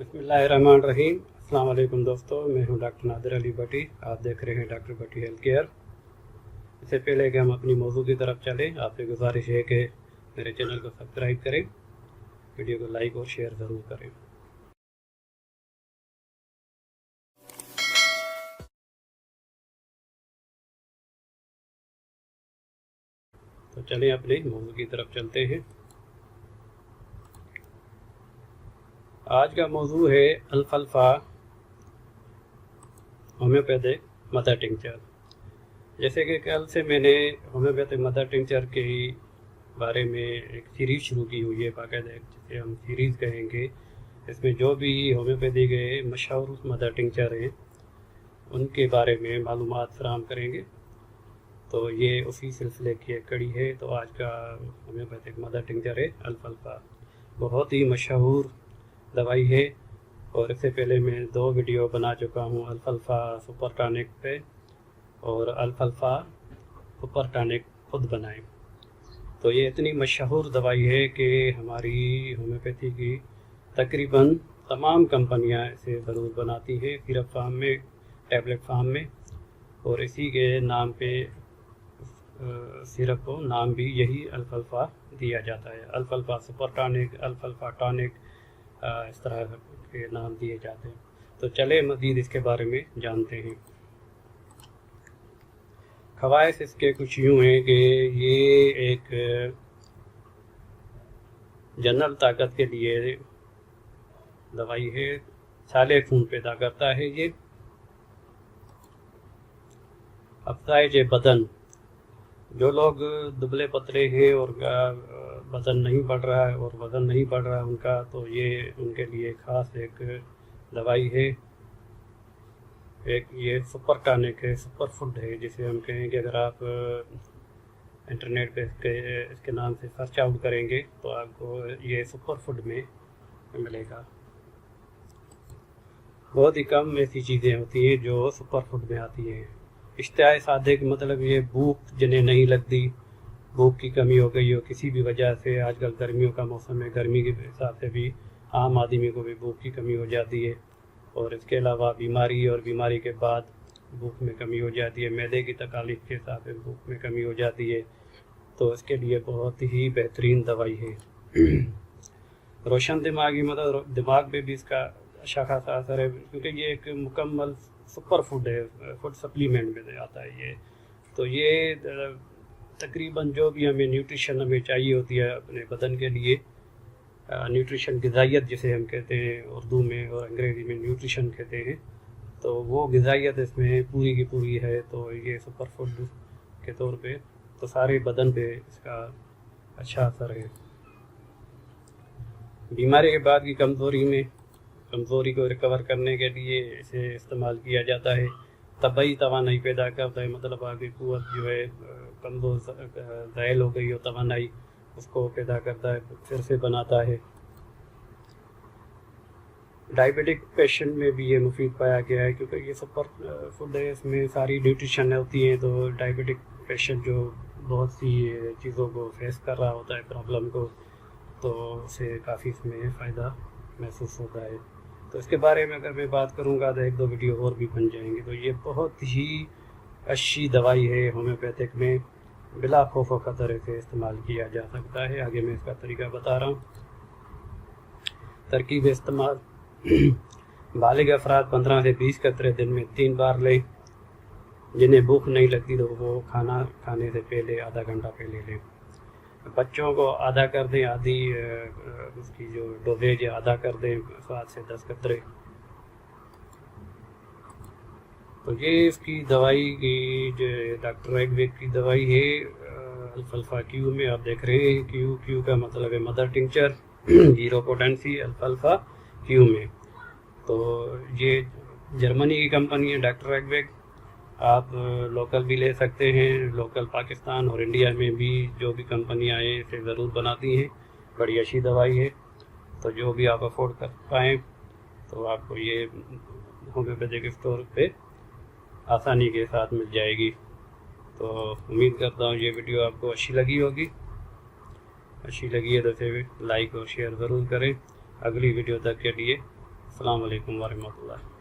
बिस्मिल्लाहिर्रहमानिर्रहीम। अस्सलाम वालेकुम दोस्तों, मैं हूं डॉक्टर नादिर अली भट्टी। आप देख रहे हैं डॉक्टर भट्टी हेल्थ केयर। इससे पहले कि हम अपनी मौजू की तरफ चलें, आपसे गुजारिश है कि मेरे चैनल को सब्सक्राइब करें, वीडियो को लाइक और शेयर ज़रूर करें। तो चलें अपने मौजू की तरफ चलते हैं। आज का मौजू है अल्फाल्फा होम्योपैथिक मदर टिंचर। जैसे कि कल से मैंने होम्योपैथिक मदर टिंचर के बारे में एक सीरीज़ शुरू की हुई है, बाकायदा जिसे हम सीरीज़ कहेंगे। इसमें जो भी होम्योपैथी के मशहूर मदर टिंचर हैं उनके बारे में मालूमात फराहम करेंगे। तो ये उसी सिलसिले की एक कड़ी है। तो आज का होम्योपैथिक मदर टिंचर है अल्फाल्फा। बहुत ही मशहूर दवाई है और इससे पहले मैं 2 वीडियो बना चुका हूँ अल्फाल्फा सुपर टॉनिक पे और अल्फाल्फा सुपर टॉनिक खुद बनाएं। तो ये इतनी मशहूर दवाई है कि हमारी होम्योपैथी की तकरीबन तमाम कंपनियां इसे ज़रूर बनाती हैं, सिरप फार्म में, टैबलेट फार्म में, और इसी के नाम पे सिरप को नाम भी यही अल्फाल्फा दिया जाता है। अल्फाल्फा सुपर टॉनिक, अल्फाल्फा टॉनिक, इस तरह के नाम दिए जाते हैं। तो चले मज़ीद इसके बारे में जानते हैं। ख़वाइस इसके कुछ यूँ हैं कि ये एक जनरल ताकत के लिए दवाई है, साले खून पैदा करता है। ये अफजाइज बदन, जो लोग दुबले पतले हैं और वज़न नहीं बढ़ रहा है और वज़न नहीं बढ़ रहा है उनका, तो ये उनके लिए ख़ास एक दवाई है। एक ये सुपर टॉनिक है, सुपर फूड है, जिसे हम कहें कि अगर आप इंटरनेट पे इसके नाम से सर्च आउट करेंगे तो आपको ये सुपर फूड में मिलेगा। बहुत ही कम ऐसी चीज़ें होती हैं जो सुपर फूड में आती हैं। इश्तिहाए सादे का मतलब ये भूख जिन्हें नहीं लगती, भूख की कमी हो गई हो किसी भी वजह से। आजकल गर्मियों का मौसम है, गर्मी के हिसाब से भी आम आदमी को भी भूख की कमी हो जाती है। और इसके अलावा बीमारी और बीमारी के बाद भूख में कमी हो जाती है, मैदे की तकलीफ के हिसाब से भूख में कमी हो जाती है। तो इसके लिए बहुत ही बेहतरीन दवाई है। रोशन दिमागी, मतलब दिमाग पे भी इसका अच्छा खासा असर है, क्योंकि ये एक मुकम्मल सुपर फूड है, फूड सप्लीमेंट में आता है ये। तो ये तकरीबन जो भी हमें न्यूट्रिशन हमें चाहिए होती है अपने बदन के लिए, न्यूट्रिशन, ग़िज़ाइयत जिसे हम कहते हैं उर्दू में और अंग्रेज़ी में न्यूट्रिशन कहते हैं, तो वो ग़िज़ाइयत इसमें पूरी की पूरी है। तो ये सुपर फूड के तौर पे तो सारे बदन पे इसका अच्छा असर है। बीमारी के बाद की कमज़ोरी को रिकवर करने के लिए इसे इस्तेमाल किया जाता है। तबई तवानाई पैदा करता है, मतलब आपकी क़ुव्वत जो है कमज़ोर ज़ायल हो गई हो तवानाई, उसको पैदा करता है, फिर से बनाता है। डायबिटिक पेशेंट में भी ये मुफीद पाया गया है, क्योंकि ये सुपर फूड है, इसमें सारी न्यूट्रिशन होती है। तो डायबिटिक पेशेंट जो बहुत सी चीज़ों को फेस कर रहा होता है, प्रॉब्लम को, तो उसे काफ़ी इसमें फ़ायदा महसूस होता है। तो इसके बारे में अगर मैं बात करूँगा तो 1-2 वीडियो और भी बन जाएंगे। तो ये बहुत ही अच्छी दवाई है, होम्योपैथिक में बिला खौफ व खतरे से इस्तेमाल किया जा सकता है। आगे मैं इसका तरीका बता रहा हूँ। तरकीब इस्तेमाल: बालिग अफराद 15 से 20 कतरे दिन में 3 बार लें। जिन्हें भूख नहीं लगती तो वो खाना खाने से पहले आधा घंटा पहले लें। बच्चों को आधा कर दें, आधी उसकी जो डोजेज है आधा कर दें, 7 से 10 कतरे। तो ये इसकी दवाई की जो डॉक्टर एग्वेक की दवाई है अल्फाल्फा क्यू में। आप देख रहे हैं क्यू का मतलब है मदर टिंचर, 0 पोटेंसी अल्फाल्फा क्यू में। तो ये जर्मनी की कंपनी है डॉक्टर एग्वेक। आप लोकल भी ले सकते हैं, लोकल पाकिस्तान और इंडिया में भी जो भी कंपनियाँ हैं इसे ज़रूर बनाती हैं। बड़ी अच्छी दवाई है। तो जो भी आप अफोर्ड कर पाएँ तो आपको ये होम्योपैथिक स्टोर पे आसानी के साथ मिल जाएगी। तो उम्मीद करता हूँ ये वीडियो आपको अच्छी लगी होगी। अच्छी लगी है तो इसे लाइक और शेयर ज़रूर करें। अगली वीडियो तक के लिए السلام علیکم ورحمۃ اللہ.